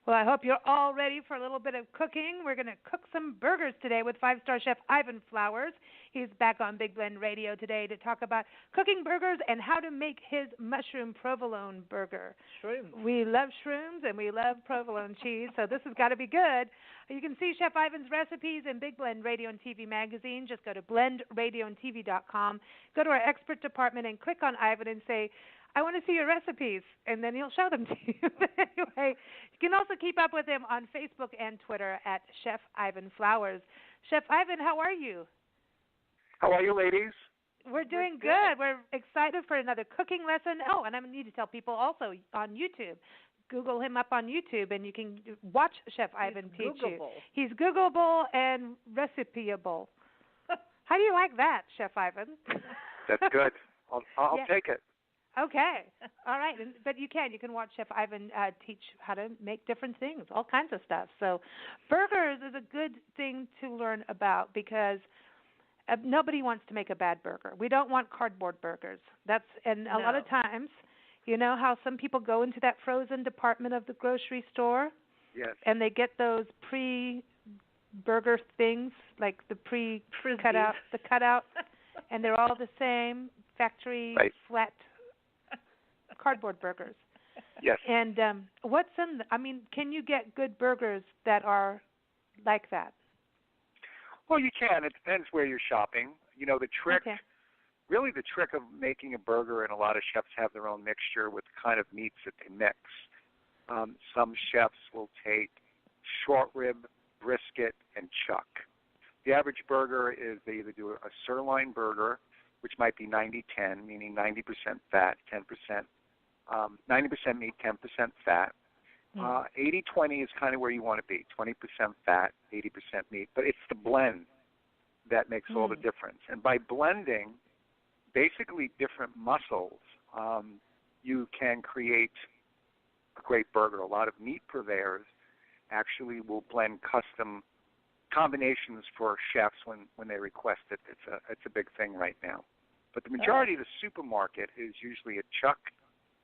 Well, I hope you're all ready for a little bit of cooking. We're going to cook some burgers today with five-star chef Ivan Flowers. He's back on Big Blend Radio today to talk about cooking burgers and how to make his mushroom provolone burger. Shrooms. We love shrooms and we love provolone cheese, so this has got to be good. You can see Chef Ivan's recipes in Big Blend Radio and TV magazine. Just go to blendradioandtv.com, go to our expert department and click on Ivan and say, I want to see your recipes, and then he'll show them to you. Anyway, you can also keep up with him on Facebook and Twitter at Chef Ivan Flowers. Chef Ivan, how are you? How are you, ladies? We're doing good. We're excited for another cooking lesson. Oh, and I need to tell people also on YouTube. Google him up on YouTube, and you can watch Chef Ivan teach you. He's Googleable and recipeable. How do you like that, Chef Ivan? That's good. I'll take it. Okay. All right. But you can watch Chef Ivan teach how to make different things, all kinds of stuff. So burgers is a good thing to learn about because nobody wants to make a bad burger. We don't want cardboard burgers. A lot of times, you know how some people go into that frozen department of the grocery store? Yes. And they get those pre-burger things, like the pre-cutout, the cutout, and they're all the same factory flat cardboard burgers. Yes. And can you get good burgers that are like that? Well, you can. It depends where you're shopping. You know, the trick, really the trick of making a burger, and a lot of chefs have their own mixture with the kind of meats that they mix. Some chefs will take short rib, brisket, and chuck. The average burger is they either do a sirloin burger, which might be 90-10, meaning 90% fat, 10%, 90% meat, 10% fat. 80-20 is kind of where you want to be, 20% fat, 80% meat. But it's the blend that makes all the difference. And by blending basically different muscles, you can create a great burger. A lot of meat purveyors actually will blend custom combinations for chefs when they request it. It's a big thing right now. But the majority of the supermarket is usually a chuck,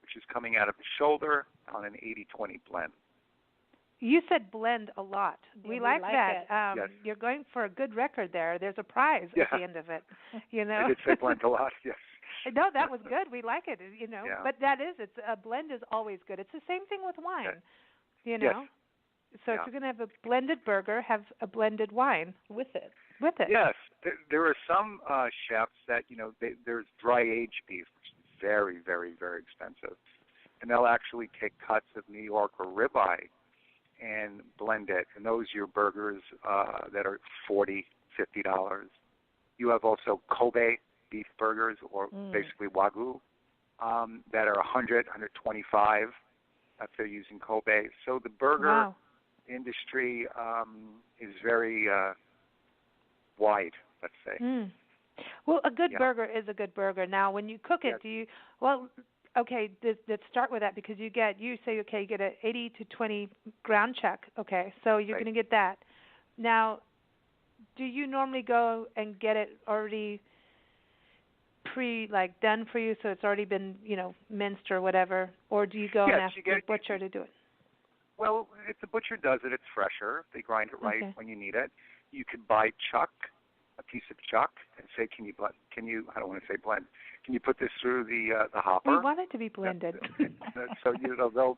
which is coming out of the shoulder on an 80-20 blend. You said blend a lot. We like that. Yes. You're going for a good record there. There's a prize at the end of it. You know. I did say blend a lot, yes. No, that was good. We like it, you know. Yeah. But a blend is always good. It's the same thing with wine, you know. Yes. So if you're going to have a blended burger, have a blended wine with it. Yes. There are some chefs that, there's dry aged beef, which is very, very, very expensive. And they'll actually take cuts of New York or ribeye and blend it. And those are your burgers that are $40, $50. You have also Kobe beef burgers, or basically Wagyu, that are $100, $125 if they're using Kobe. So the burger industry is very wide, let's say. Well, a good burger is a good burger. Now, when you cook it, let's start with that, because you get an 80 to 20 ground chuck. Okay, so you're going to get that. Now, do you normally go and get it already done for you, so it's already been, minced or whatever, or do you go and ask the butcher to do it? Well, if the butcher does it, it's fresher. They grind it right when you need it. You could buy chuck, a piece of chuck, and say, can you, I don't want to say blend, can you put this through the hopper? We want it to be blended. So,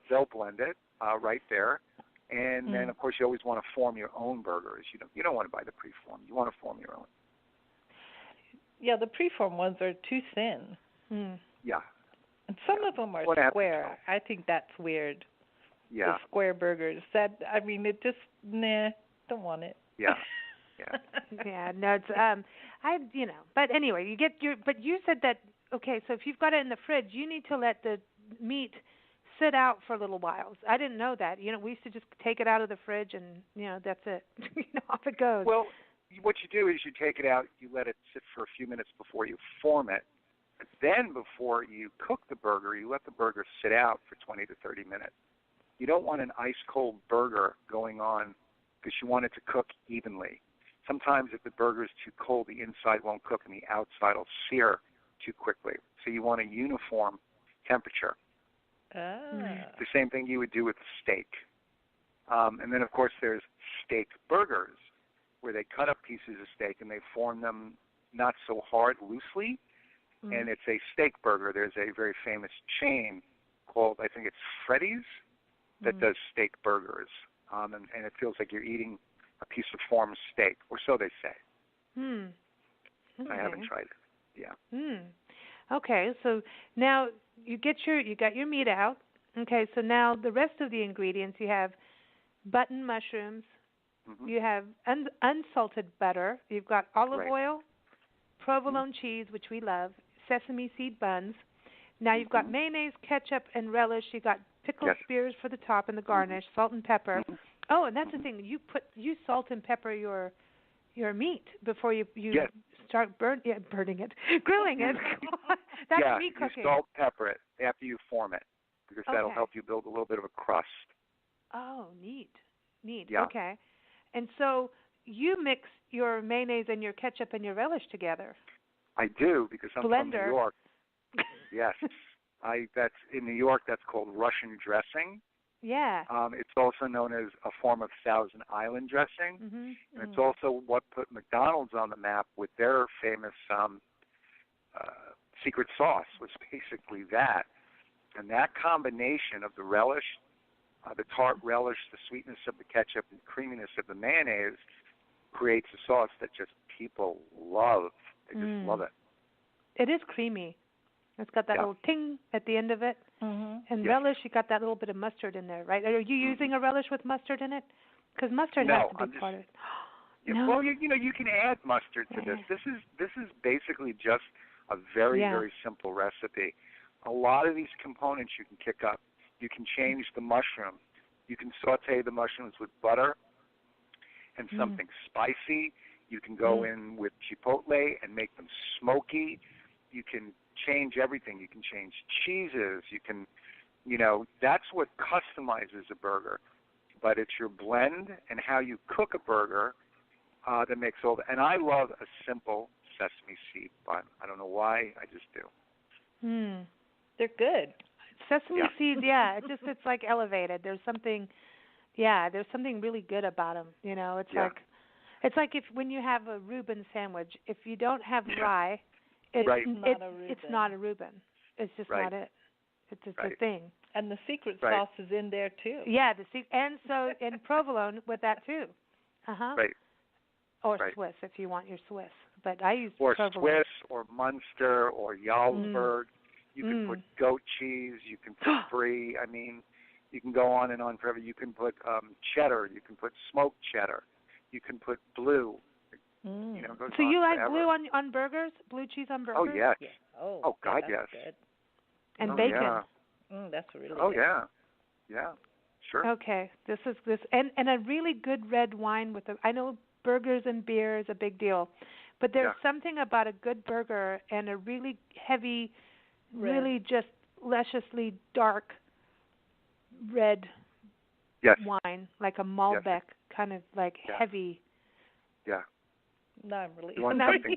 they'll blend it right there. And then, of course, you always want to form your own burgers. You don't want to buy the preform. You want to form your own. Yeah, the preform ones are too thin. Yeah. And some of them are square. I think that's weird. Yeah. The square burgers. It just, don't want it. Yeah. Yeah, no, it's but anyway, but you said that, okay, so if you've got it in the fridge, you need to let the meat sit out for a little while. I didn't know that. We used to just take it out of the fridge and, that's it. Off it goes. Well, what you do is you take it out, you let it sit for a few minutes before you form it. But then before you cook the burger, you let the burger sit out for 20 to 30 minutes. You don't want an ice-cold burger going on because you want it to cook evenly. Sometimes if the burger is too cold, the inside won't cook and the outside will sear too quickly. So you want a uniform temperature. The same thing you would do with steak. And then, of course, there's steak burgers, where they cut up pieces of steak and they form them not so hard, loosely, and it's a steak burger. There's a very famous chain called, I think it's Freddy's, that does steak burgers, and it feels like you're eating a piece of formed steak, or so they say. Okay. I haven't tried it. Yeah. Okay, so now you got your meat out. Okay, so now the rest of the ingredients, you have button mushrooms, you have unsalted butter, you've got olive oil, provolone cheese, which we love, sesame seed buns. Now you've got mayonnaise, ketchup, and relish. You've got pickled spears for the top and the garnish, salt and pepper. Oh, and that's the thing. You salt and pepper your meat before you start burning it, grilling it. That's meat cooking. You salt pepper it after you form it, because that'll help you build a little bit of a crust. Oh, neat. Yeah. Okay. And so you mix your mayonnaise and your ketchup and your relish together. I do, because I'm from New York. Yes. That's in New York. That's called Russian dressing. Yeah. It's also known as a form of Thousand Island dressing, and it's also what put McDonald's on the map with their famous secret sauce. Was basically that, and that combination of the relish, the tart relish, the sweetness of the ketchup, and creaminess of the mayonnaise creates a sauce that just people love. They just love it. It is creamy. It's got that little ting at the end of it. And relish, you got that little bit of mustard in there, right? Are you using a relish with mustard in it? Because mustard has to be part of it. No. Well, you can add mustard to this. This is basically just a very, very simple recipe. A lot of these components you can kick up. You can change the mushroom. You can saute the mushrooms with butter and something spicy. You can go in with chipotle and make them smoky. You can change everything. You can change cheeses. You can, that's what customizes a burger. But it's your blend and how you cook a burger that makes all the, and I love a simple sesame seed bun. I don't know why, I just do. They're good. Sesame seeds, it's like elevated. There's something really good about them. It's like if when you have a Reuben sandwich, if you don't have rye, it's not a Reuben. It's just not it. It's just a thing. And the secret sauce is in there too. Yeah, and provolone with that too. Right. Or Swiss if you want your Swiss, but I use provolone. Swiss or Munster or Jarlsberg. You can put goat cheese. You can put brie. I mean, you can go on and on forever. You can put cheddar. You can put smoked cheddar. You can put blue. So you like blue on burgers? Blue cheese on burgers? Oh yes. Yeah. Oh God, yes. Good. And bacon. Yeah. That's really good. Oh yeah. Yeah. Sure. Okay. This and a really good red wine with I know burgers and beer is a big deal, but there's something about a good burger and a really heavy, really just lusciously dark red wine, like a Malbec, kind of like heavy. Yeah. No, I'm really.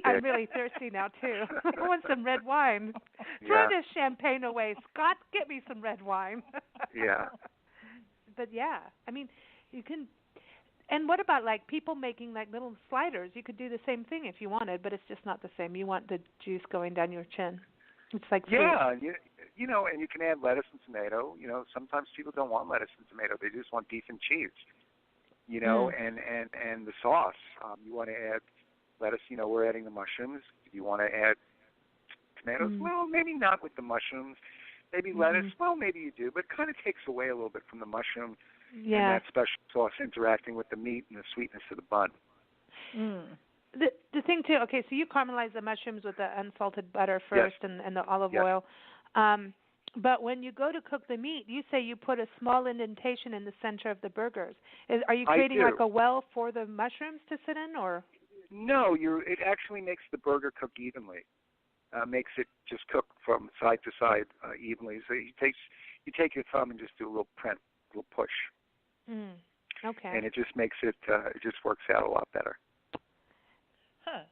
I'm really thirsty now too. I want some red wine. Throw this champagne away, Scott. Get me some red wine. Yeah. But I mean, you can. And what about like people making like little sliders? You could do the same thing if you wanted, but it's just not the same. You want the juice going down your chin. It's like fruit. And you can add lettuce and tomato. Sometimes people don't want lettuce and tomato; they just want beef and cheese. And the sauce. You want to add lettuce. We're adding the mushrooms. If you want to add tomatoes, well, maybe not with the mushrooms. Maybe lettuce. Well, maybe you do, but it kind of takes away a little bit from the mushroom. And that special sauce interacting with the meat and the sweetness of the bun. The thing too, okay, so you caramelize the mushrooms with the unsalted butter first and the olive oil. But when you go to cook the meat, you say you put a small indentation in the center of the burgers. Are you creating like a well for the mushrooms to sit in, or? No, it actually makes the burger cook evenly. Makes it just cook from side to side evenly. So you take your thumb and just do a little push. Okay. And it just makes it just works out a lot better. Huh.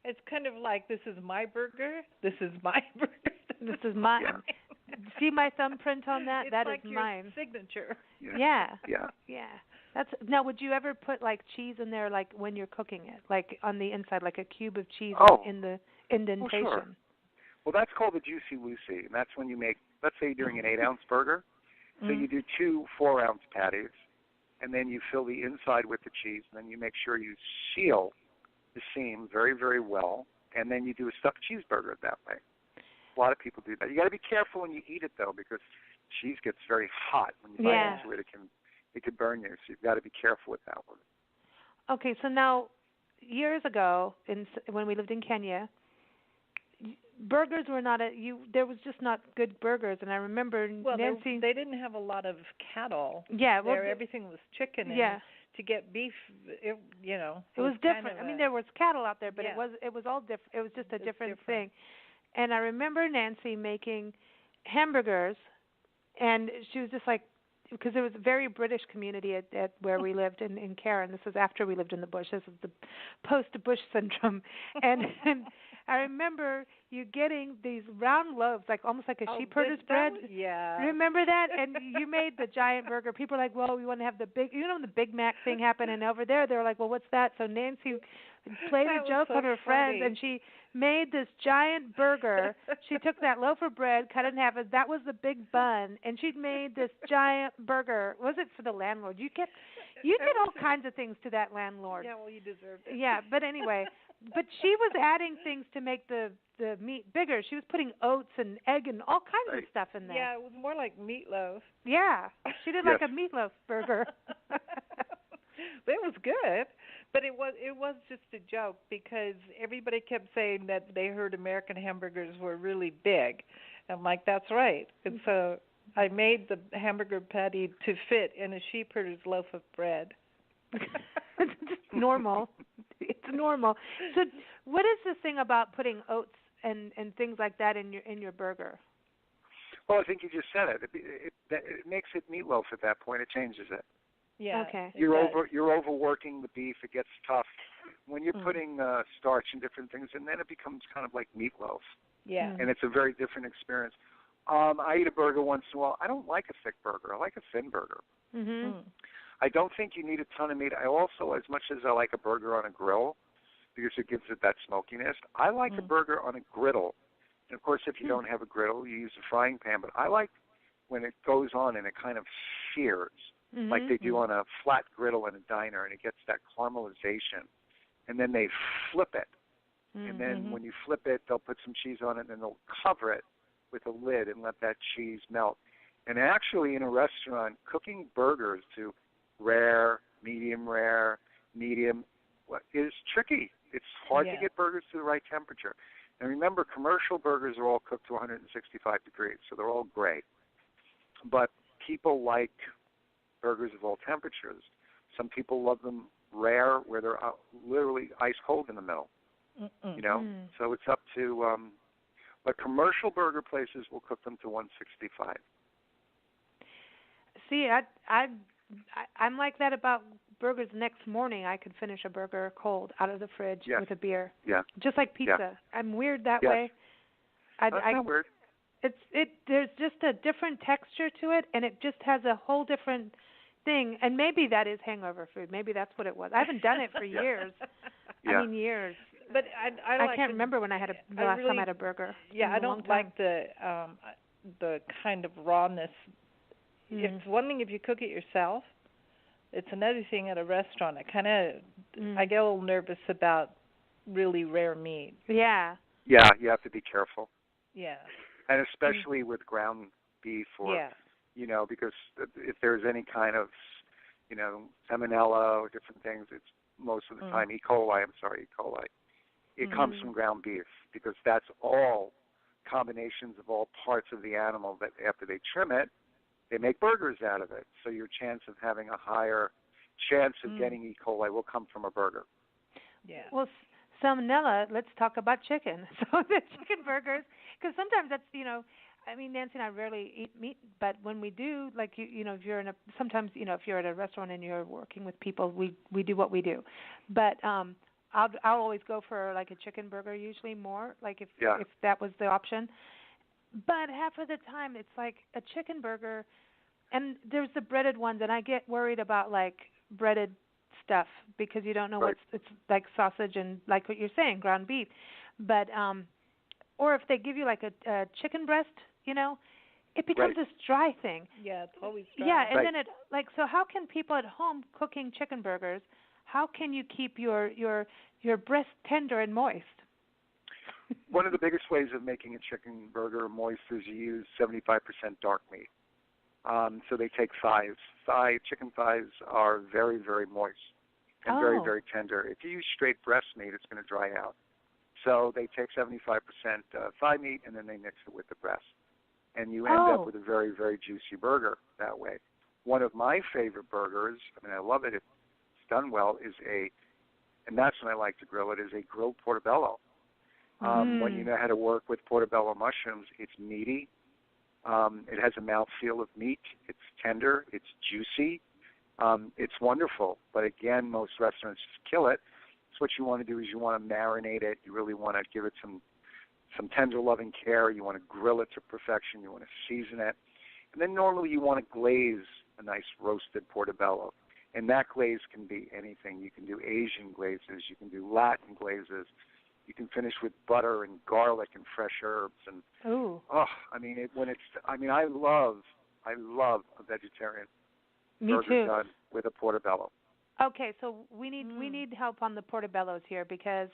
It's kind of like, this is my burger, this is my burger. This is mine. See my thumbprint on that? It's that like is your mine. Signature. Yeah. Now, would you ever put like cheese in there, like when you're cooking it, like on the inside, like a cube of cheese in the indentation? Oh, sure. Well, that's called the Juicy Lucy, and that's when you make, let's say you're doing an 8-ounce burger, so you do 2 4-ounce patties, and then you fill the inside with the cheese, and then you make sure you seal the seam very, very well, and then you do a stuffed cheeseburger that way. A lot of people do that. You got to be careful when you eat it though, because cheese gets very hot when you bite into it. It can burn you, so you've got to be careful with that one. Okay, so now years ago, when we lived in Kenya, burgers were not there was just not good burgers, and I remember Nancy. They didn't have a lot of cattle. Yeah, well, everything was chicken. Yeah. And to get beef, it was different. I mean, there was cattle out there, but yeah. it was all different. It was just a different thing. And I remember Nancy making hamburgers, and she was just like, because there was a very British community at where we lived in Karen. This was after we lived in the bush. This was the post-Bush syndrome. And I remember you getting these round loaves, like almost like a sheep herder's bread. Yeah. Remember that? And you made the giant burger. People were like, well, we want to have the big, when the Big Mac thing happened, and over there they were like, well, what's that? So Nancy played a joke on her friends, and she made this giant burger. She took that loaf of bread, cut it in half. That was the big bun, and she'd made this giant burger. Was it for the landlord? You get all kinds of things to that landlord. Yeah, well, you deserved it. Yeah, but anyway, but she was adding things to make the meat bigger. She was putting oats and egg and all kinds of stuff in there. Yeah, it was more like meatloaf. Yeah, she did like a meatloaf burger. It was good, but it was just a joke because everybody kept saying that they heard American hamburgers were really big. I'm like, that's right. And so I made the hamburger patty to fit in a sheep herder's loaf of bread. It's normal. It's normal. So, what is this thing about putting oats and things like that in your burger? Well, I think you just said it. It makes it meatloaf at that point. It changes it. Yeah. Okay. You're overworking the beef. It gets tough. When you're putting starch and different things, and then it becomes kind of like meatloaf. Yeah. And it's a very different experience. I eat a burger once in a while. I don't like a thick burger. I like a thin burger. Mm-hmm. I don't think you need a ton of meat. I also, as much as I like a burger on a grill, because it gives it that smokiness, I like a burger on a griddle. And, of course, if you don't have a griddle, you use a frying pan. But I like when it goes on and it kind of sears, like they do on a flat griddle in a diner, and it gets that caramelization. And then they flip it. And then when you flip it, they'll put some cheese on it, and then they'll cover it with a lid and let that cheese melt. And actually, in a restaurant, cooking burgers to rare, medium, is tricky. It's hard to get burgers to the right temperature. And remember, commercial burgers are all cooked to 165 degrees, so they're all great. But people like burgers of all temperatures. Some people love them rare, where they're literally ice cold in the middle. So it's up to. But commercial burger places will cook them to 165. See, I'm like that about burgers. Next morning, I could finish a burger cold out of the fridge with a beer. Yeah. Just like pizza. Yeah. I'm weird that way. That's not weird. There's just a different texture to it, and it just has a whole different thing. And maybe that is hangover food. Maybe that's what it was. I haven't done it for years. I mean, years. But I can't remember when I had the last time I had a burger. Yeah, I don't like the kind of rawness. It's one thing if you cook it yourself. It's another thing at a restaurant. I get a little nervous about really rare meat. Yeah. Yeah, you have to be careful. Yeah. And especially with ground beef or, because if there's any kind of, salmonella or different things, it's most of the time E. coli. It comes from ground beef because that's all combinations of all parts of the animal that after they trim it, they make burgers out of it. So your chance of having a higher chance of getting E. coli will come from a burger. Yeah. Well, salmonella, let's talk about chicken. So the chicken burgers, because sometimes that's, Nancy and I rarely eat meat, but when we do, like, if you're sometimes, if you're at a restaurant and you're working with people, we do what we do. But I'll always go for like a chicken burger, usually more, like if that was the option. But half of the time it's like a chicken burger, and there's the breaded ones, and I get worried about like breaded stuff because you don't know Right. it's like sausage and like what you're saying, ground beef. But or if they give you like a chicken breast, it becomes Right. this dry thing. Yeah, it's always dry. Yeah, and Right. then so how can people at home cooking chicken burgers, how can you keep your breast tender and moist? One of the biggest ways of making a chicken burger moist is you use 75% dark meat. So they take thighs. Chicken thighs are very, very moist and very, very tender. If you use straight breast meat, it's going to dry out. So they take 75% thigh meat and then they mix it with the breast. And you end up with a very, very juicy burger that way. One of my favorite burgers, I mean, I love it if it's done well, and that's when I like to grill it, is a grilled portobello. When you know how to work with portobello mushrooms, it's meaty. It has a mouthfeel of meat. It's tender. It's juicy. It's wonderful. But again, most restaurants just kill it. So what you want to do is you want to marinate it. You really want to give it some tender loving care. You want to grill it to perfection. You want to season it. And then normally you want to glaze a nice roasted portobello. And that glaze can be anything. You can do Asian glazes. You can do Latin glazes. You can finish with butter and garlic and fresh herbs. And I love a vegetarian burger done with a portobello. Okay, so we need help on the portobellos here because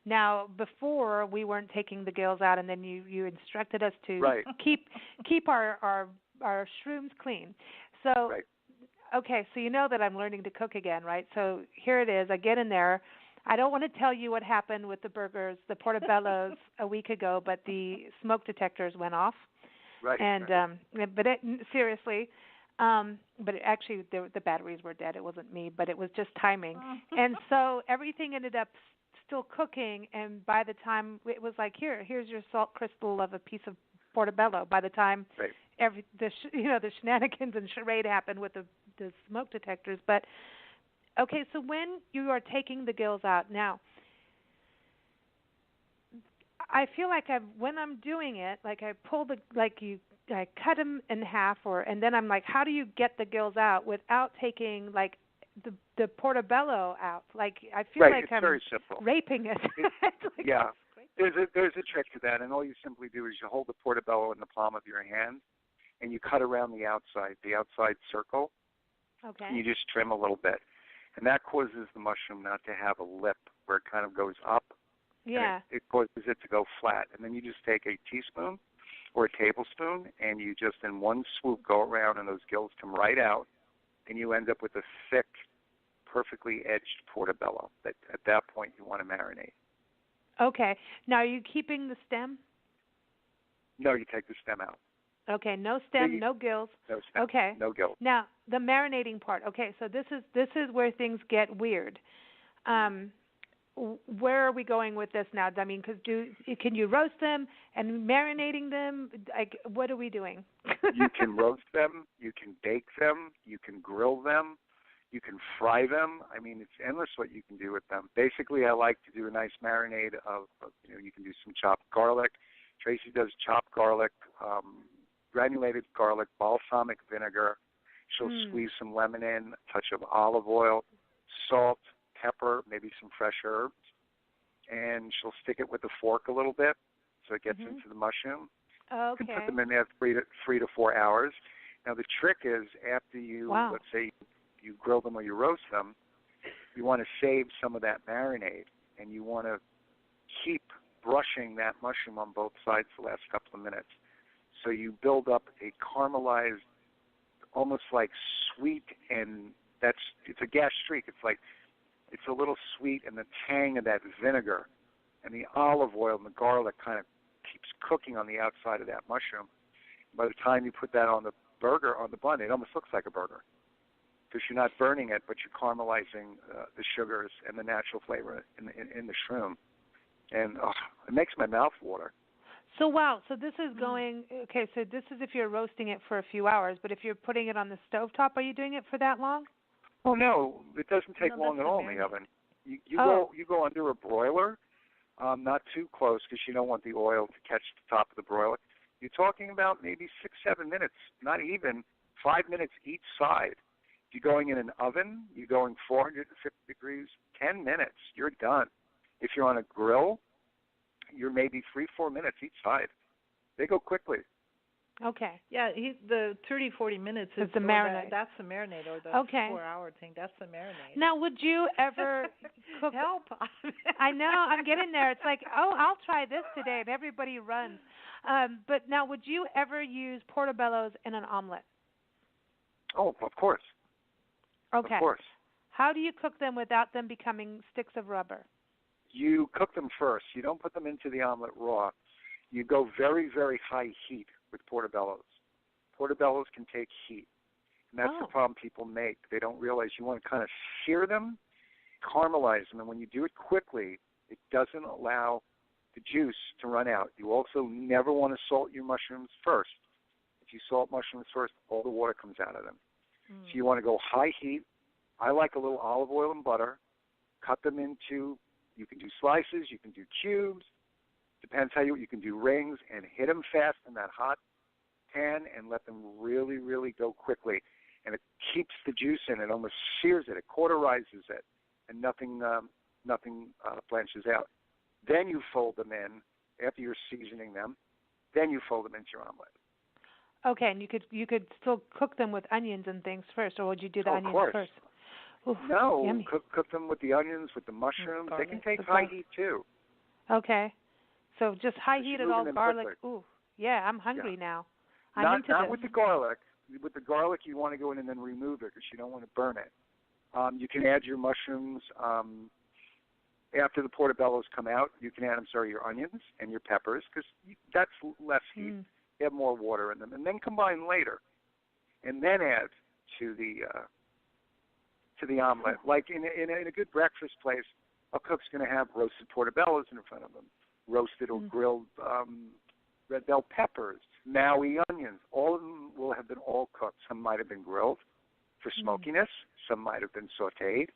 now before we weren't taking the gills out, and then you instructed us to keep our shrooms clean. So okay, so you know that I'm learning to cook again, right? So here it is. I get in there. I don't want to tell you what happened with the burgers, the portobellos a week ago, but the smoke detectors went off. Right. And but seriously, but actually the batteries were dead. It wasn't me, but it was just timing. And so everything ended up still cooking. And by the time it was like, here's your salt crystal of a piece of portobello. By the time the shenanigans and charade happened with the smoke detectors, but. Okay, so when you are taking the gills out now, I feel like when I'm doing it, like I pull I cut them in half, and then I'm like, how do you get the gills out without taking like the portobello out? Like I feel like it's I'm very simple. Raping it. There's a trick to that, and all you simply do is you hold the portobello in the palm of your hand, and you cut around the outside circle. Okay. And you just trim a little bit. And that causes the mushroom not to have a lip where it kind of goes up. Yeah. It causes it to go flat. And then you just take a teaspoon or a tablespoon and you just in one swoop go around and those gills come right out. And you end up with a thick, perfectly edged portobello that at that point you want to marinate. Okay. Now are you keeping the stem? No, you take the stem out. Okay, no stem, no gills. No stem, okay. No gills. Now, the marinating part. Okay, so this is where things get weird. Where are we going with this now? I mean, can you roast them and marinating them? Like, what are we doing? You can roast them. You can bake them. You can grill them. You can fry them. I mean, it's endless what you can do with them. Basically, I like to do a nice marinade of you can do some chopped garlic. Tracy does chopped garlic. Granulated garlic, balsamic vinegar. She'll squeeze some lemon in, a touch of olive oil, salt, pepper, maybe some fresh herbs, and she'll stick it with a fork a little bit so it gets into the mushroom. Okay. You can put them in there 3 to 4 hours. Now the trick is after you, let's say you grill them or you roast them, you want to save some of that marinade, and you want to keep brushing that mushroom on both sides the last couple of minutes. So you build up a caramelized, almost like sweet, and it's a gas streak. It's a little sweet, and the tang of that vinegar and the olive oil and the garlic kind of keeps cooking on the outside of that mushroom. By the time you put that on the burger, on the bun, it almost looks like a burger because you're not burning it, but you're caramelizing the sugars and the natural flavor in the shroom. And it makes my mouth water. So so this is going, okay, so this is if you're roasting it for a few hours, but if you're putting it on the stovetop, are you doing it for that long? Oh, no, it doesn't take long at all in the oven. You go under a broiler, not too close because you don't want the oil to catch the top of the broiler. You're talking about maybe 6-7 minutes, not even 5 minutes each side. If you're going in an oven, you're going 450 degrees, 10 minutes, you're done. If you're on a grill, you're maybe 3-4 minutes each side. They go quickly. Okay. Yeah, the 30-40 minutes is the marinade. That's the marinade, or the 4-hour thing. That's the marinade. Now, would you ever cook? Help! I know, I'm getting there. It's like, oh, I'll try this today, and everybody runs. But now, would you ever use portobellos in an omelet? Oh, of course. Okay. Of course. How do you cook them without them becoming sticks of rubber? You cook them first. You don't put them into the omelet raw. You go very, very high heat with portobellos. Portobellos can take heat, and that's the problem people make. They don't realize you want to kind of sear them, caramelize them, and when you do it quickly, it doesn't allow the juice to run out. You also never want to salt your mushrooms first. If you salt mushrooms first, all the water comes out of them. So you want to go high heat. I like a little olive oil and butter. Cut them into, you can do slices, you can do cubes. Depends how you can do rings, and hit them fast in that hot pan and let them really, really go quickly. And it keeps the juice in. It almost sears it. It cauterizes it, and nothing blanches out. Then you fold them in after you're seasoning them. Then you fold them into your omelet. Okay, and you could still cook them with onions and things first, or would you do the onions first? Ooh, no, yummy. cook them with the onions, with the mushrooms. They can take high heat too. Okay, so just high heat and all garlic. Quickly. Ooh, yeah, I'm hungry now. I'm not with the garlic. With the garlic, you want to go in and then remove it because you don't want to burn it. You can add your mushrooms after the portobellos come out. You can add, your onions and your peppers because that's less heat. They have more water in them, and then combine later, and then add to the omelet. Like in a good breakfast place, a cook's going to have roasted portobellos in front of them, roasted or grilled red bell peppers, Maui onions. All of them will have been all cooked. Some might have been grilled for smokiness. Some might have been sautéed.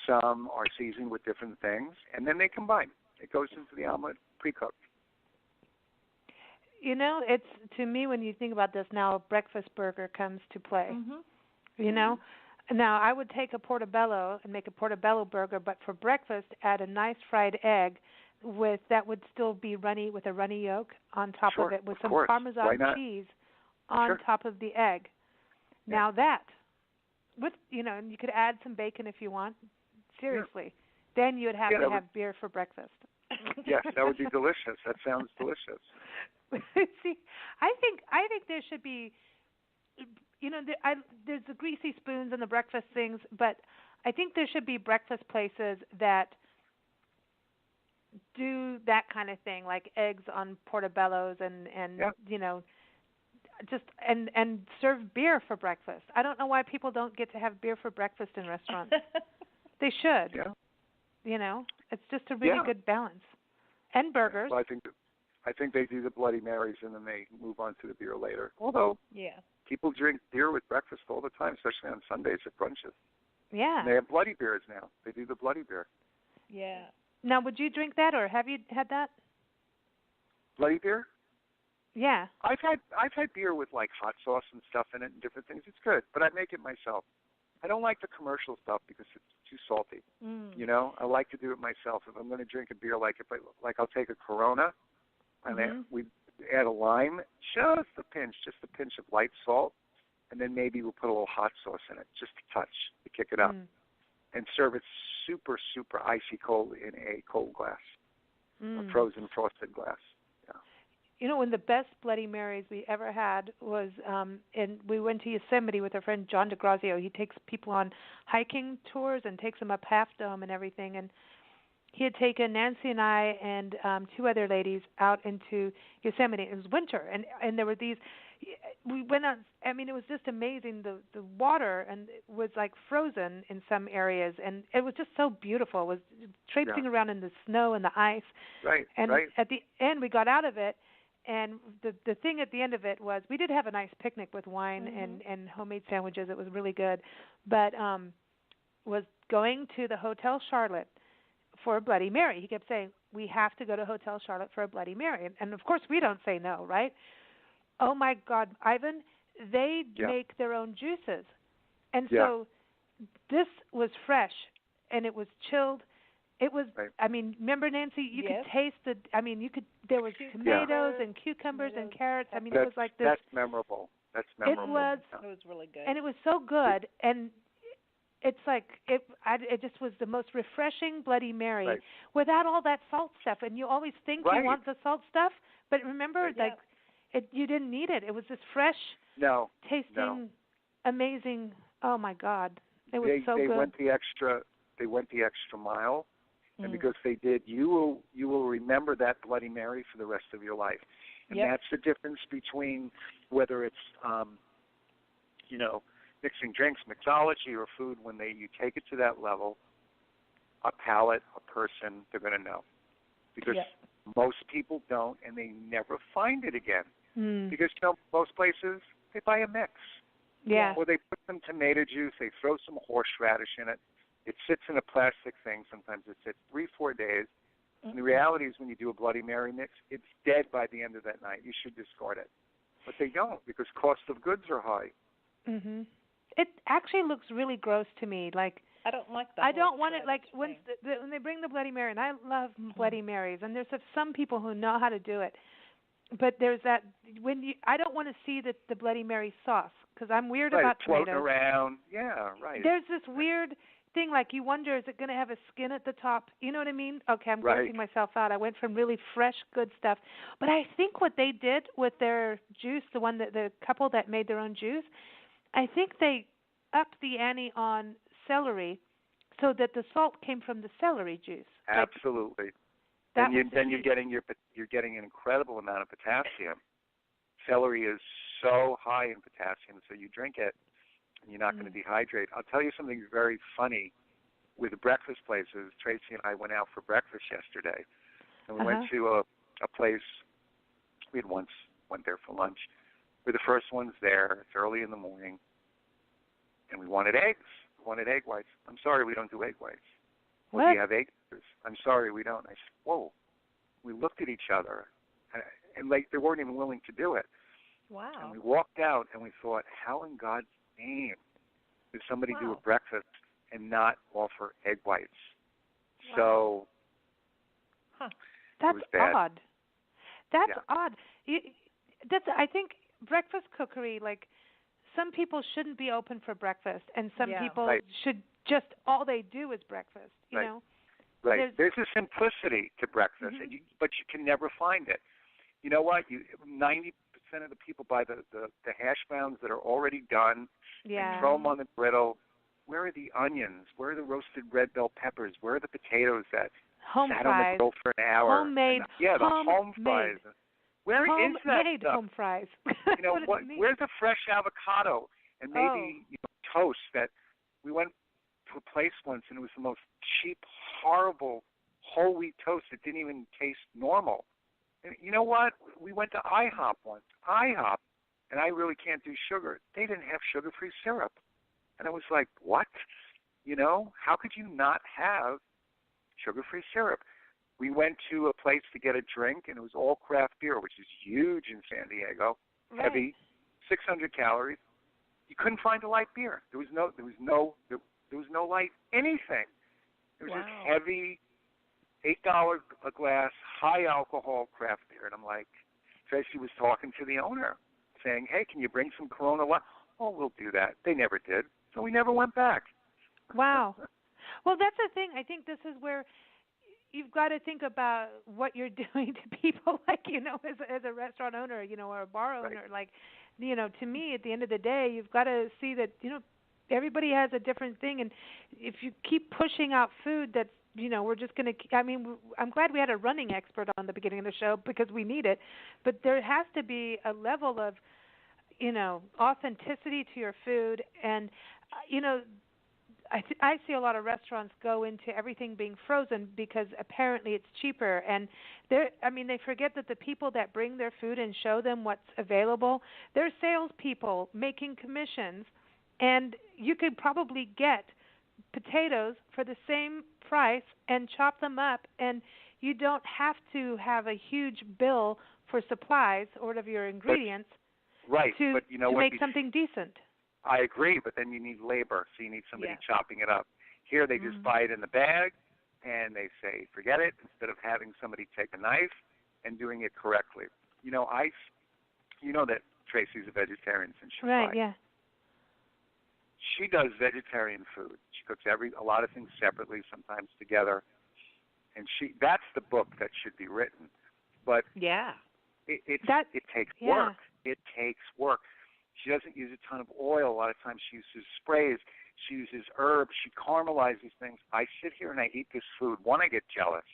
Some are seasoned with different things, and then they combine. It goes into the omelet pre-cooked. You know, it's, to me, when you think about this now, a breakfast burger comes to play. You know? Now, I would take a portobello and make a portobello burger, but for breakfast, add a nice fried egg that would still be runny, with a runny yolk on top of it, with some Parmesan cheese on top of the egg. Now that, with, and you could add some bacon if you want. Seriously. Then you would have to have beer for breakfast. Yes, that would be delicious. That sounds delicious. See, I think there should be, there's the greasy spoons and the breakfast things, but I think there should be breakfast places that do that kind of thing, like eggs on portobellos and just and serve beer for breakfast. I don't know why people don't get to have beer for breakfast in restaurants. They should. Yeah. It's just a really good balance. And burgers. Well, I think they do the Bloody Marys and then they move on to the beer later. Although people drink beer with breakfast all the time, especially on Sundays at brunches. Yeah. And they have bloody beers now. They do the bloody beer. Yeah. Now, would you drink that, or have you had that? Bloody beer? Yeah. I've had beer with like hot sauce and stuff in it and different things. It's good, but I make it myself. I don't like the commercial stuff because it's too salty. I like to do it myself. If I'm going to drink a beer, I'll take a Corona, and then we add a lime, just a pinch of light salt, and then maybe we'll put a little hot sauce in it, just a touch to kick it up, and serve it super, super icy cold in a cold glass, a frozen frosted glass. One of the best Bloody Marys we ever had was, we went to Yosemite with our friend John DeGrazio. He takes people on hiking tours and takes them up Half Dome and everything. And he had taken Nancy and I and two other ladies out into Yosemite. It was winter, and there were these. We went out. I mean, it was just amazing. The water and it was like frozen in some areas, and it was just so beautiful. It was traipsing around in the snow and the ice. Right. And at the end, we got out of it. And the thing at the end of it was, we did have a nice picnic with wine and homemade sandwiches. It was really good. But was going to the Hotel Charlotte for a Bloody Mary. He kept saying, we have to go to Hotel Charlotte for a Bloody Mary. And of course, we don't say no, right? Oh, my God, Ivan, they make their own juices. And so this was fresh, and it was chilled. It was, I mean, remember, Nancy, you could taste there was tomatoes and cucumbers and carrots. I mean, it was like this. That's memorable. It was really good. And it was so good. And it's like, it just was the most refreshing Bloody Mary without all that salt stuff. And you always think you want the salt stuff, but remember, you didn't need it. It was this fresh, tasting, amazing. Oh my God, it was so good. They went the extra mile, and because they did, you will remember that Bloody Mary for the rest of your life. And that's the difference between whether it's mixing drinks, mixology, or food. When you take it to that level, a palate, a person, they're going to know, because most people don't, and they never find it again. Because most places they buy a mix. Or they put some tomato juice, they throw some horseradish in it. It sits in a plastic thing. Sometimes it sits 3-4 days. And the reality is when you do a Bloody Mary mix, it's dead by the end of that night. You should discard it. But they don't, because cost of goods are high. It actually looks really gross to me. Like, I don't like that. I don't want it, like, when they bring the Bloody Mary, and I love Bloody Marys, and there's some people who know how to do it. But there's that, I don't want to see the Bloody Mary sauce, because I'm weird about tomatoes. Floating around. Yeah, right. There's this weird thing, like you wonder, is it going to have a skin at the top? You know what I mean? Okay, I'm grossing myself out. I went from really fresh, good stuff. But I think what they did with their juice, the couple that made their own juice, I think they upped the ante on celery so that the salt came from the celery juice. Absolutely. Then you're getting an incredible amount of potassium. Celery is so high in potassium, so you drink it and you're not going to dehydrate. I'll tell you something very funny with the breakfast places. Tracy and I went out for breakfast yesterday, and we went to a place. We had once went there for lunch. We're the first ones there. It's early in the morning, and we wanted eggs. We wanted egg whites. I'm sorry, we don't do egg whites. What? Well, do you have egg? I'm sorry, we don't. I said, whoa. We looked at each other, and like they weren't even willing to do it. Wow. And we walked out, and we thought, how in God's name does somebody do a breakfast and not offer egg whites? So that's it was bad. odd. That's odd. I think breakfast cookery, like, some people shouldn't be open for breakfast, and some people should just, all they do is breakfast, you know? Right. There's a simplicity to breakfast, but you can never find it. You know what? 90% of the people buy the hash browns that are already done and throw them on the griddle. Where are the onions? Where are the roasted red bell peppers? Where are the potatoes that sat on the grill for an hour? Homemade. The home fries. Where is that stuff? Home fries. You know, where's the fresh avocado and maybe toast? That we went to a place once, and it was the most cheap, horrible whole wheat toast. It didn't even taste normal. And you know what? We went to IHOP once. And I really can't do sugar. They didn't have sugar-free syrup. And I was like, what? You know, how could you not have sugar-free syrup? We went to a place to get a drink, and it was all craft beer, which is huge in San Diego. Heavy, 600 calories. You couldn't find a light beer. There was no light anything. It was just heavy, $8 a glass, high alcohol craft beer. And I'm like, Tracy was talking to the owner, saying, hey, can you bring some Corona Light? Oh, we'll do that. They never did. So we never went back. Wow. Well, that's the thing. I think this is where you've got to think about what you're doing to people, like, you know, as a restaurant owner, you know, or a bar owner. Like, you know, to me, at the end of the day, you've got to see that, you know, everybody has a different thing. And if you keep pushing out food that's, you know, we're just going to, I mean, I'm glad we had a running expert on the beginning of the show because we need it. But there has to be a level of, you know, authenticity to your food. And, you know, I see a lot of restaurants go into everything being frozen because apparently it's cheaper. And they forget that the people that bring their food and show them what's available, they're salespeople making commissions. And you could probably get potatoes for the same price and chop them up, and you don't have to have a huge bill for supplies or of your ingredients but you know to what? make something decent. I agree, but then you need labor, so you need somebody Yeah. chopping it up. Here they just buy it in the bag, and they say, forget it, instead of having somebody take a knife and doing it correctly. You know, you know that Tracy's a vegetarian since she's Right, 5. yeah. She does vegetarian food. She cooks a lot of things separately, sometimes together. And that's the book that should be written. But Yeah. it takes yeah. work. It takes work. She doesn't use a ton of oil. A lot of times she uses sprays. She uses herbs. She caramelizes things. I sit here and I eat this food. One, I get jealous.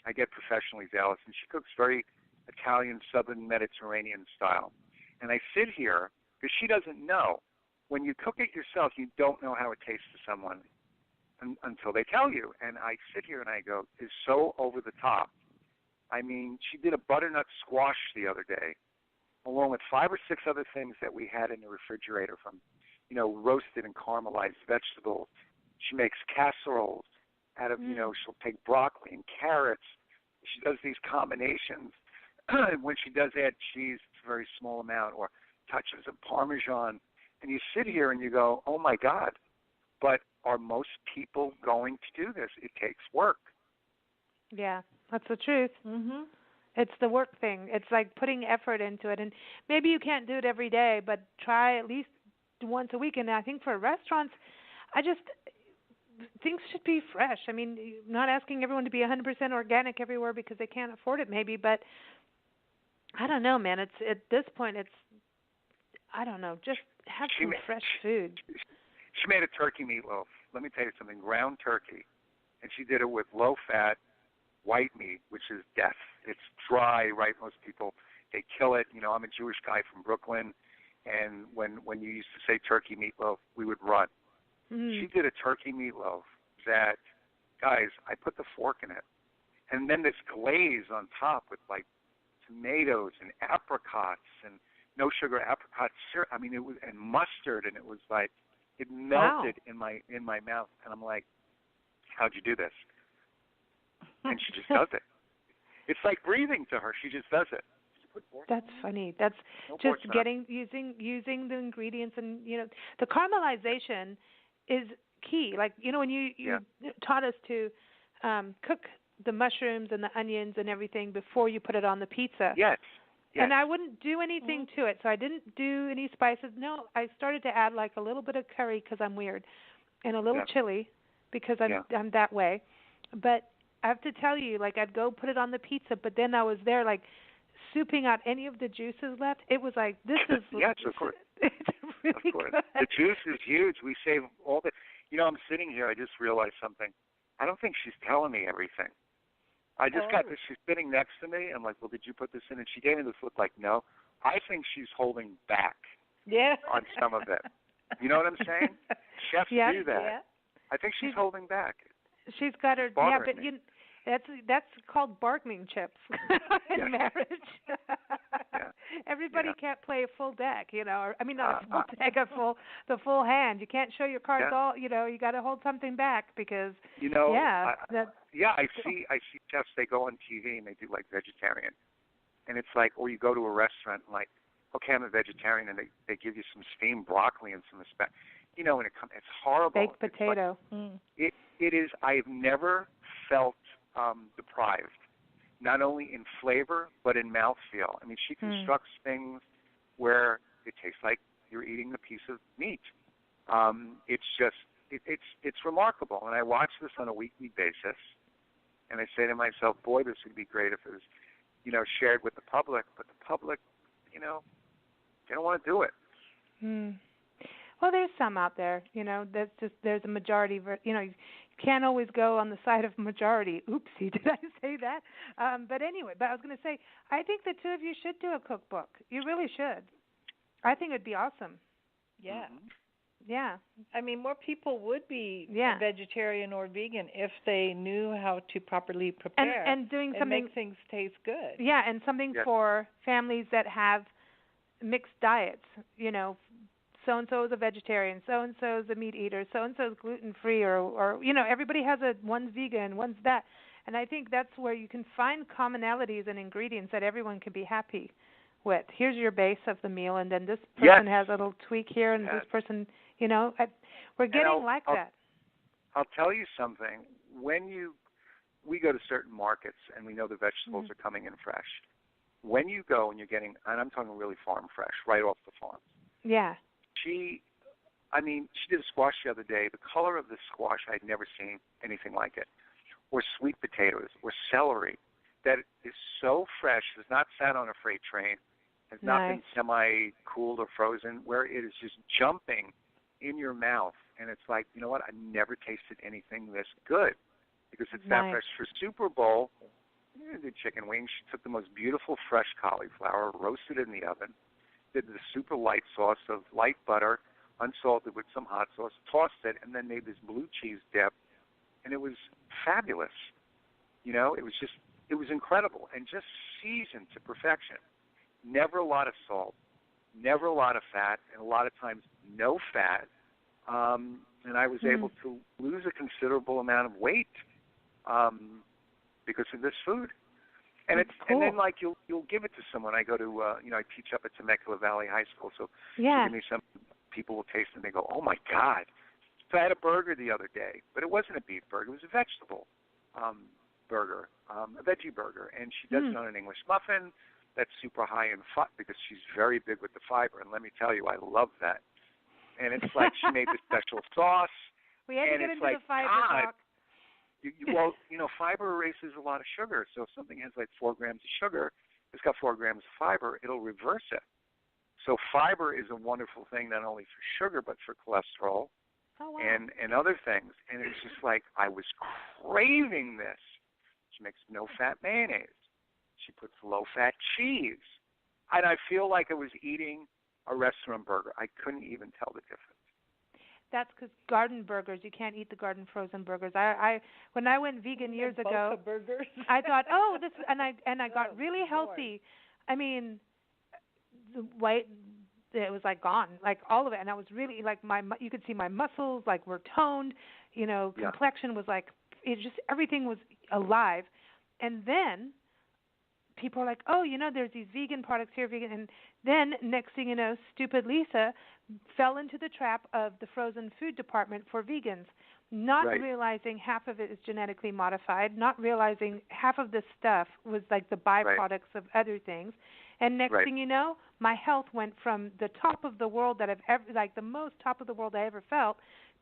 I get professionally jealous. And she cooks very Italian, Southern Mediterranean style. And I sit here because she doesn't know. When you cook it yourself, you don't know how it tastes to someone until they tell you. And I sit here and I go, it's so over the top. I mean, she did a butternut squash the other day, along with 5 or 6 other things that we had in the refrigerator from, you know, roasted and caramelized vegetables. She makes casseroles out of, you know, she'll take broccoli and carrots. She does these combinations. When she does add cheese, it's a very small amount, or touches of Parmesan. And you sit here and you go, oh, my God. But are most people going to do this? It takes work. Yeah, that's the truth. Mhm. It's the work thing. It's like putting effort into it. And maybe you can't do it every day, but try at least once a week. And I think for restaurants, things should be fresh. I mean, not asking everyone to be 100% organic everywhere because they can't afford it maybe, but I don't know, man. It's at this point, I don't know, just have some fresh food. She made a turkey meatloaf. Let me tell you something, ground turkey. And she did it with low-fat white meat, which is death. It's dry, right? Most people, they kill it. You know, I'm a Jewish guy from Brooklyn, and when you used to say turkey meatloaf, we would run. She did a turkey meatloaf that, guys, I put the fork in it. And then this glaze on top with, like, tomatoes and apricots and no sugar apricot syrup. I mean, it was, and mustard, and it was like, it melted in my mouth, and I'm like, how'd you do this? And she just does it. It's like breathing to her. She just does it. That's funny. That's just using the ingredients, and you know, the caramelization is key. Like, you know, when you taught us to cook the mushrooms and the onions and everything before you put it on the pizza. Yes. Yes. And I wouldn't do anything to it, so I didn't do any spices. No, I started to add like a little bit of curry because I'm weird, and a little chili because I'm that way. But I have to tell you, like, I'd go put it on the pizza, but then I was there like souping out any of the juices left. It was like, this is yes, of course. It's really of course. good. The juice is huge. We save all the. You know, I'm sitting here. I just realized something. I don't think she's telling me everything. I just got this. She's sitting next to me. I'm like, well, did you put this in? And she gave me this look like, no. I think she's holding back on some of it. You know what I'm saying? Chefs do that. Yeah. I think she's holding back. She's got her, but me. that's called bargaining chips in marriage. Everybody can't play a full deck, you know. Or, I mean, not a full deck, the full hand. You can't show your cards all. You know, you got to hold something back because. You know. I cool. see chefs. They go on TV and they do like vegetarian, and it's like, or you go to a restaurant and like, okay, I'm a vegetarian, and they give you some steamed broccoli and some you know, and it's horrible. Baked potato. It is. I've never felt deprived, not only in flavor but in mouthfeel. I mean, she constructs things where it tastes like you're eating a piece of meat. It's just it's remarkable, and I watch this on a weekly basis, and I say to myself, boy, this would be great if it was, you know, shared with the public. But the public, you know, they don't want to do it. Well, there's some out there, you know. There's a majority. You know, you can't always go on the side of majority. Oopsie, did I say that? But anyway, I was going to say, I think the two of you should do a cookbook. You really should. I think it'd be awesome. Yeah. Yeah. I mean, more people would be vegetarian or vegan if they knew how to properly prepare and doing something make things taste good. Yeah, and something for families that have mixed diets. You know, so and so is a vegetarian, so and so is a meat eater, so and so is gluten free, or you know, everybody has one's vegan, one's that, and I think that's where you can find commonalities and ingredients that everyone can be happy with. Here's your base of the meal, and then this person has a little tweak here, and this person, we're getting that. I'll tell you something. We go to certain markets, and we know the vegetables are coming in fresh. When you go and you're getting, and I'm talking really farm fresh, right off the farm. Yeah. She did a squash the other day. The color of the squash, I'd never seen anything like it. Or sweet potatoes, or celery, that is so fresh, has not sat on a freight train, has not been semi-cooled or frozen, where it is just jumping in your mouth. And it's like, you know what, I've never tasted anything this good because it's that fresh. For Super Bowl, did chicken wings. She took the most beautiful fresh cauliflower, roasted it in the oven, did the super light sauce of light butter, unsalted with some hot sauce, tossed it, and then made this blue cheese dip. And it was fabulous. It was incredible and just seasoned to perfection. Never a lot of salt, never a lot of fat, and a lot of times no fat. And I was able to lose a considerable amount of weight because of this food. And it's cool. And then you'll give it to someone. I go to I teach up at Temecula Valley High School, so she'll give me some. People will taste it and they go, "Oh my God!" So I had a burger the other day, but it wasn't a beef burger; it was a vegetable burger, a veggie burger, and she does it on an English muffin that's super high in fat because she's very big with the fiber. And let me tell you, I love that. And it's like she made this special sauce. We had to get into the fiber talk. Fiber erases a lot of sugar. So if something has like 4 grams of sugar, it's got 4 grams of fiber, it'll reverse it. So fiber is a wonderful thing, not only for sugar, but for cholesterol and other things. And it's just like, I was craving this. She makes no-fat mayonnaise. She puts low-fat cheese. And I feel like I was eating a restaurant burger. I couldn't even tell the difference. That's because garden burgers, you can't eat the garden frozen burgers. When I went vegan years ago, burgers. I thought, I got really healthy. I mean, the weight, it was like gone, like all of it, and I was really like you could see my muscles like were toned, complexion was like everything was alive, and then people are like, oh, there's these vegan products here, vegan, and then next thing you know, stupid Lisa fell into the trap of the frozen food department for vegans, not realizing half of it is genetically modified, not realizing half of this stuff was like the byproducts of other things. And next thing you know, my health went from the top of the world that I've ever, like the most top of the world I ever felt,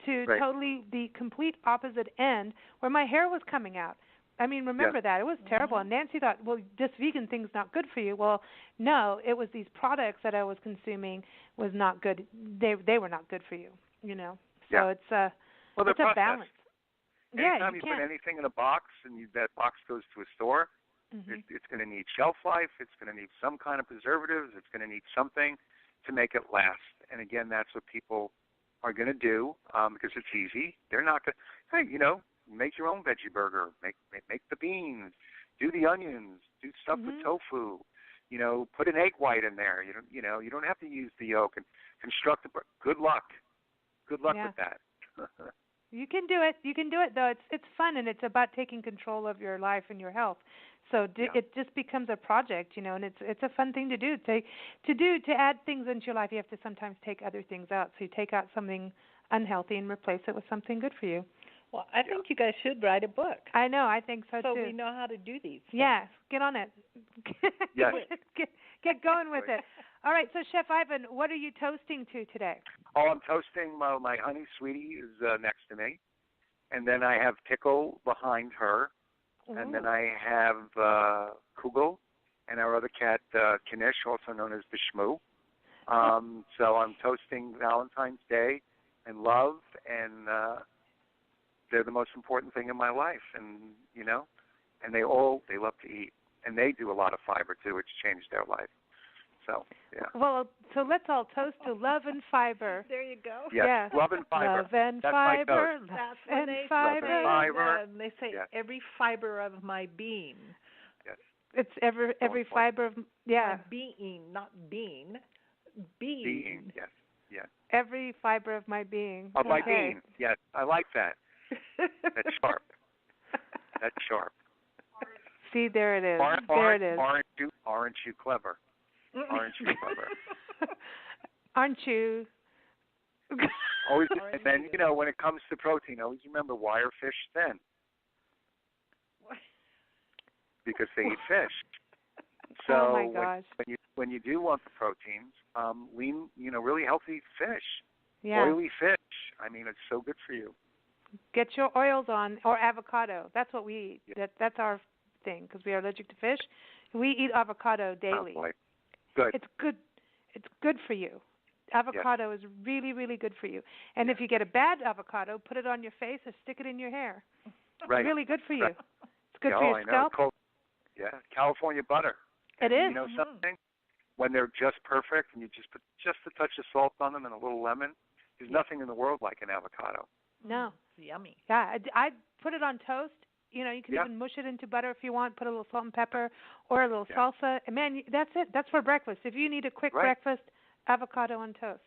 to totally the complete opposite end where my hair was coming out. I mean, remember that. It was terrible. And Nancy thought, well, this vegan thing's not good for you. Well, no, it was these products that I was consuming was not good. They were not good for you, So it's a balance. Anytime you put anything in a box and that box goes to a store, it's going to need shelf life. It's going to need some kind of preservatives. It's going to need something to make it last. And again, that's what people are going to do because it's easy. They're not going to, make your own veggie burger. Make the beans. Do the onions. Do stuff with tofu. Put an egg white in there. You don't have to use the yolk and construct the. Good luck. Good luck with that. You can do it. You can do it though. It's fun and it's about taking control of your life and your health. So it just becomes a project, and it's a fun thing to do. To add things into your life, you have to sometimes take other things out. So you take out something unhealthy and replace it with something good for you. Well, I think you guys should write a book. I know. I think so too. So we know how to do these things. Yeah, get on it. Yes. Get going with it. All right. So, Chef Ivan, what are you toasting to today? Oh, I'm toasting my honey sweetie is next to me, and then I have pickle behind her. And then I have Kugel and our other cat, Kanish, also known as the Shmoo. So I'm toasting Valentine's Day and love, and they're the most important thing in my life. And, and they love to eat. And they do a lot of fiber, too, which changed their life. So, yeah. Well, so let's all toast to love and fiber. There you go. Yes, yeah. Love and fiber. Love and That's fiber. My toast. That's and they fiber. Say. Love and fiber. They say every fiber of my being. Yes. It's every fiber of, My being, not being. Being. Yes. Yes. Every fiber of my being. Of my being. Yes. I like that. That's sharp. See, there it is. There it is. Aren't you clever? Aren't you clever? Aren't you? Always, and then, you know, when it comes to protein, always remember wire fish thin. Because they eat fish. So oh my gosh. when you do want the proteins, lean, you know, really healthy fish, oily fish. I mean, it's so good for you. Get your oils on, or avocado. That's what we eat. That's our thing because we are allergic to fish. We eat avocado daily. Oh, boy. Good. It's good. It's good for you. Avocado is really, really good for you. And if you get a bad avocado, put it on your face or stick it in your hair. Right. It's really good for you. Right. It's good for your scalp. Yeah, California butter. It is. You know something? When they're just perfect and you just put just a touch of salt on them and a little lemon, there's nothing in the world like an avocado. No. It's yummy. Yeah, I put it on toast. You know, you can even mush it into butter if you want, put a little salt and pepper or a little salsa. And, man, that's it. That's for breakfast. If you need a quick breakfast, avocado on toast.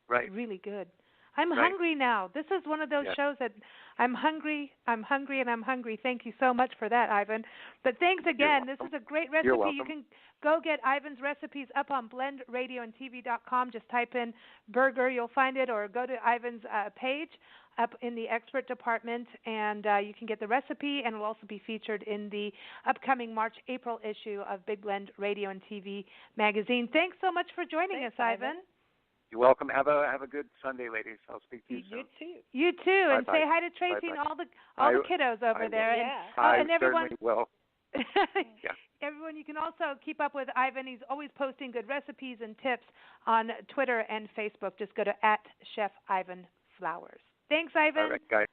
Right. It's really good. I'm hungry now. This is one of those shows that I'm hungry, and I'm hungry. Thank you so much for that, Ivan. But thanks again. This is a great recipe. You're welcome. You can go get Ivan's recipes up on blendradioandtv.com. Just type in burger. You'll find it, or go to Ivan's page up in the expert department, and you can get the recipe, and it'll also be featured in the upcoming March-April issue of Big Blend Radio and TV magazine. Thanks so much for joining us, Ivan. You're welcome. Have a good Sunday, ladies. I'll speak to you soon. You too. You too, and Bye-bye. say hi to Tracy and all the kiddos over there. And everyone. Certainly will. Everyone, you can also keep up with Ivan. He's always posting good recipes and tips on Twitter and Facebook. Just go to @ChefIvanFlowers. Thanks, Ivan. All right, guys.